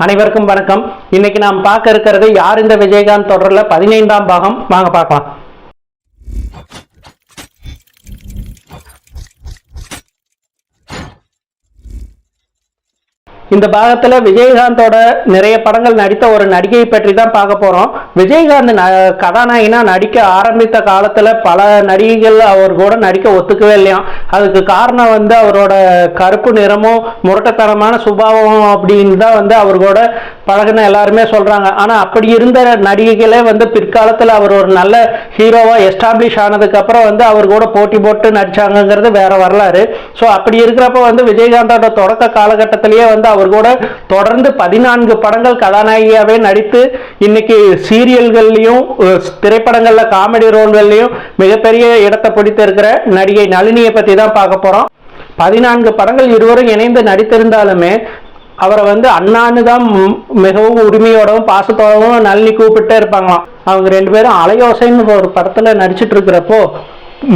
அனைவருக்கும் வணக்கம். இன்னைக்கு நாம் பார்க்க இருக்கிறது யார் இந்த விஜயகாந்த் தொடரில் 15ஆம் பாகம். வாங்க பார்க்கலாம். இந்த பாகத்துல விஜயகாந்தோட நிறைய படங்கள் நடித்த ஒரு நடிகை பற்றி தான் பார்க்க போறோம். விஜயகாந்த் கதாநாயகனா நடிக்க ஆரம்பித்த காலத்துல பல நடிகைகள் அவர் கூட நடிக்க ஒத்துக்கவே இல்லையா. அதுக்கு காரணம் அவரோட கருப்பு நிறமும் முரட்டத்தனமான சுபாவம் அப்படின்னு தான் அவர் கூட பழகின எல்லாருமே சொல்றாங்க. ஆனா அப்படி இருந்த நடிகைகளே பிற்காலத்துல அவர் ஒரு நல்ல ஹீரோவா எஸ்டாப்ளிஷ் ஆனதுக்கு அப்புறம் அவர் கூட போட்டி போட்டு நடிச்சாங்கிறது வேற வரலாறு. ஸோ அப்படி இருக்கிறப்ப விஜயகாந்தோட தொடக்க காலகட்டத்திலேயே அவர் கூட தொடர்ந்து 14 படங்கள் கதாநாயகியாவே நடித்து இன்னைக்கு சீரியல்கள்லயும் திரைப்படங்கள்ல காமெடி ரோல்கள்லயும் மிகப்பெரிய இடத்தை பிடித்து இருக்கிற நடிகை நளினியை பத்தி தான் பார்க்க போறோம். 14 படங்கள் இருவரும் இணைந்து நடித்திருந்தாலுமே அவரை அண்ணான்னு தான் மிகவும் உரிமையோடவும் பாசத்தோடவும் நளினி கூப்பிட்டே இருப்பாங்களாம். அவங்க 2 பேரும் அலையோசைன்னு ஒரு படத்துல நடிச்சிட்டு இருக்கிறப்போ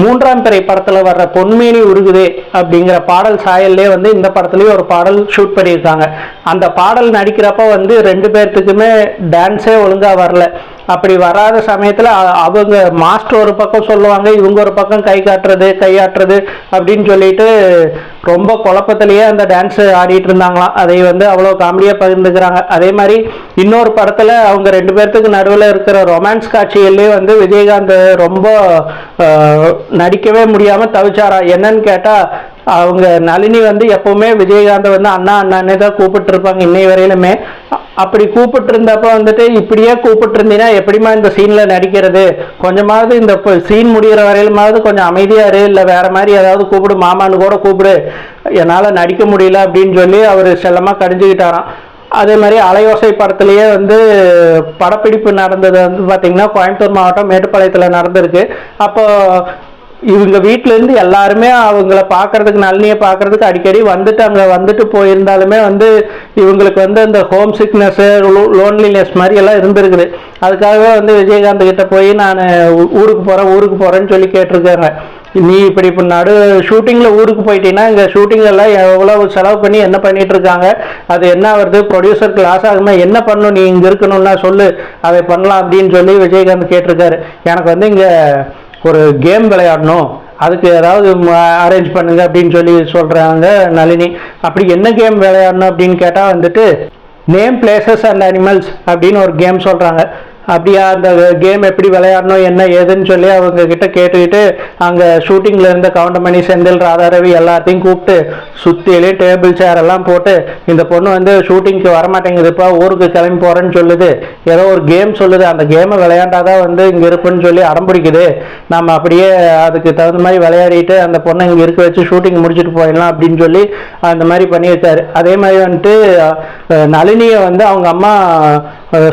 3ஆம் பிறை படத்துல வர்ற பொன்மேனி உருகுதே அப்படிங்கிற பாடல் சாயல்லே இந்த படத்துலயும் ஒரு பாடல் ஷூட் பண்ணியிருக்காங்க. அந்த பாடல் நடிக்கிறப்ப 2 பேர்த்துக்குமே டான்ஸே ஒழுங்கா வரல. அப்படி வராத சமயத்துல அவங்க மாஸ்டர் ஒரு பக்கம் சொல்லுவாங்க, இவங்க ஒரு பக்கம் கை காட்டுறது கையாட்டுறது அப்படின்னு சொல்லிட்டு ரொம்ப குழப்பத்திலேயே அந்த டான்ஸ் ஆடிட்டு இருந்தாங்களாம். அதை அவ்வளோ காமெடியா பகிர்ந்துக்கிறாங்க. அதே மாதிரி இன்னொரு படத்துல அவங்க 2 பேர்த்துக்கு நடுவில் இருக்கிற ரொமான்ஸ் காட்சிகள்லேயே விஜயகாந்த் ரொம்ப நடிக்கவே முடியாம தவிச்சாரா. என்னன்னு கேட்டா அவங்க நளினி எப்பவுமே விஜயகாந்த் அண்ணா அண்ணானே தான் கூப்பிட்டு இருப்பாங்க இன்னை வரையிலுமே. அப்படி கூப்பிட்டு இருந்தப்ப இப்படியே கூப்பிட்டு இருந்தீங்கன்னா எப்படிமா இந்த சீன்ல நடிக்கிறது, கொஞ்சமாவது இந்த சீன் முடிகிற வரையிலுமாவது கொஞ்சம் அமைதியா இரு, இல்லை வேற மாதிரி ஏதாவது கூப்பிடு, மாமான்னு கூட கூப்பிடு, என்னால நடிக்க முடியல அப்படின்னு சொல்லி அவர் செல்லமா கடிஞ்சுக்கிட்டாராம். அதே மாதிரி அலையோசை படத்திலேயே படப்பிடிப்பு நடந்தது பார்த்தீங்கன்னா கோயம்புத்தூர் மாவட்டம் மேட்டுப்பாளையத்தில் நடந்திருக்கு. அப்போ இவங்க வீட்டிலேருந்து எல்லாருமே அவங்கள பார்க்கறதுக்கு நளினியை பார்க்கறதுக்கு அடிக்கடி அங்கே போயிருந்தாலுமே இவங்களுக்கு அந்த ஹோம் சிக்னஸ் லோன்லினஸ் மாதிரி எல்லாம் இருந்திருக்குது. அதுக்காகவே விஜயகாந்த் கிட்ட போய் நான் ஊருக்கு போகிறேன்னு சொல்லி கேட்டிருக்காங்க. நீ இப்படி நடு ஷூட்டிங்கில் ஊருக்கு போயிட்டீங்கன்னா இங்கே ஷூட்டிங்கெல்லாம் எவ்வளோ செலவு பண்ணி என்ன பண்ணிட்டு இருக்காங்க, அது என்ன வருது, ப்ரொடியூசருக்கு லாஸ் ஆகுமா, என்ன பண்ணணும், நீ இங்கே இருக்கணும்னா சொல்லு, அதை பண்ணலாம் அப்படின்னு சொல்லி விஜயகாந்த் கேட்டிருக்காரு. எனக்கு இங்கே ஒரு கேம் விளையாடணும், அதுக்கு ஏதாவது அரேஞ்ச் பண்ணுங்க அப்படின்னு சொல்லி சொல்றாங்க நளினி. அப்படி என்ன கேம் விளையாடணும் அப்படின்னு கேட்டால் நேம் பிளேசஸ் அண்ட் அனிமல்ஸ் அப்படின்னு ஒரு கேம் சொல்றாங்க. அப்படியா, அந்த கேம் எப்படி விளையாடணும் என்ன ஏதுன்னு சொல்லி அவங்க கிட்ட கேட்டுக்கிட்டு அங்கே ஷூட்டிங்கில் இருந்த கவுண்டமணி, செந்தில், ராதாரவி எல்லாத்தையும் கூப்பிட்டு சுற்றிலே டேபிள் சேர் எல்லாம் போட்டு இந்த பொண்ணு ஷூட்டிங்க்கு வரமாட்டேங்குதுப்பா, ஊருக்கு கிளம்பி போகிறேன்னு சொல்லுது, ஏதோ ஒரு கேம் சொல்லுது, அந்த கேமை விளையாண்டாதான் இங்கே இருப்புன்னு சொல்லி அடம்பிடிக்குது, நம்ம அப்படியே அதுக்கு தகுந்த மாதிரி விளையாடிட்டு அந்த பொண்ணை இங்கே இருக்க வச்சு ஷூட்டிங் முடிச்சுட்டு போயிடலாம் அப்படின்னு சொல்லி அந்த மாதிரி பண்ணியிருக்காரு. அதே மாதிரி நளினியை அவங்க அம்மா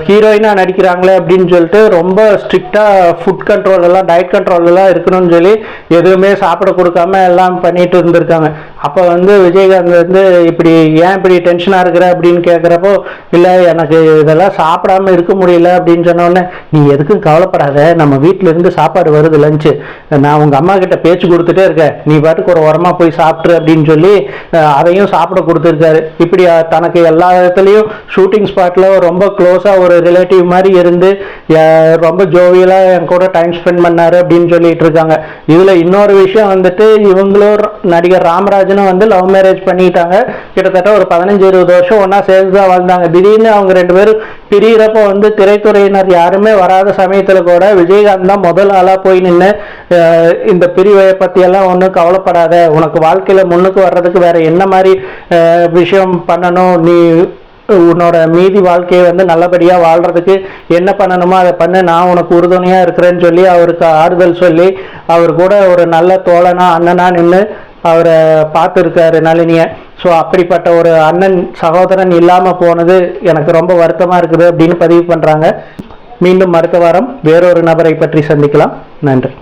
ஹீரோயினாக நடிக்கிறாங்களே அப்படின்னு சொல்லிட்டு ரொம்ப ஸ்ட்ரிக்டாக ஃபுட் கண்ட்ரோல் எல்லாம் டயட் கண்ட்ரோல் எல்லாம் இருக்கணும்னு சொல்லி எதுவுமே சாப்பிட கொடுக்காம எல்லாம் பண்ணிட்டு இருந்திருக்காங்க. அப்போ விஜயகாந்த் இப்படி ஏன் இப்படி டென்ஷனாக இருக்கிற அப்படின்னு கேட்குறப்போ, இல்லை எனக்கு இதெல்லாம் சாப்பிடாம இருக்க முடியல அப்படின்னு சொன்னோடனே, நீ எதுக்கும் கவலைப்படாத, நம்ம வீட்டிலேருந்து சாப்பாடு வருது லஞ்சு, நான் உங்கள் அம்மா கிட்ட பேச்சு கொடுத்துட்டே இருக்கேன், நீ பாட்டுக்கு ஒரு உரமாக போய் சாப்பிட்ரு அப்படின்னு சொல்லி அதையும் சாப்பிட கொடுத்துருக்காரு. இப்படி தனக்கு எல்லா இடத்துலையும் ஷூட்டிங் ஸ்பாட்டில் ரொம்ப க்ளோஸாக ஒரு ரிலேட்டிவ் மாதிரி இருந்து ரொம்ப ஜோவியலா என் கூட டைம் ஸ்பெண்ட் பண்ணாரு அப்படின்னு சொல்லிட்டு இருக்காங்க. இதுல இன்னொரு விஷயம் இவங்களும் நடிகர் ராமராஜனும் லவ் மேரேஜ் பண்ணிட்டாங்க. கிட்டத்தட்ட ஒரு 15-20 வருஷம் ஒன்னா சேர்ந்துதான் வாழ்ந்தாங்க. திடீர்னு அவங்க 2 பேரும் பிரியிறப்போ திரைத்துறையினர் யாருமே வராத சமயத்துல கூட விஜயகாந்த் தான் முதல் ஆளா போய் நின்று இந்த பிரிவை பத்தி எல்லாம் ஒன்றும் கவலைப்படாத, உனக்கு வாழ்க்கையில முன்னுக்கு வர்றதுக்கு வேற என்ன மாதிரி விஷயம் பண்ணணும், நீ உன்னோட மீதி வாழ்க்கையை நல்லபடியா வாழ்றதுக்கு என்ன பண்ணணுமோ அதை பண்ணு, நான் உனக்கு உறுதுணையா இருக்கிறேன்னு சொல்லி அவருக்கு ஆறுதல் சொல்லி அவர் கூட ஒரு நல்ல தோழனா அண்ணனா நின்று அவரை பார்த்துருக்காரு நளினியை. ஸோ அப்படிப்பட்ட ஒரு அண்ணன் சகோதரன் இல்லாமல் போனது எனக்கு ரொம்ப வருத்தமாக இருக்குது அப்படின்னு பதிவு பண்ணுறாங்க. மீண்டும் அடுத்த வாரம் வேறொரு நபரை பற்றி சந்திக்கலாம். நன்றி.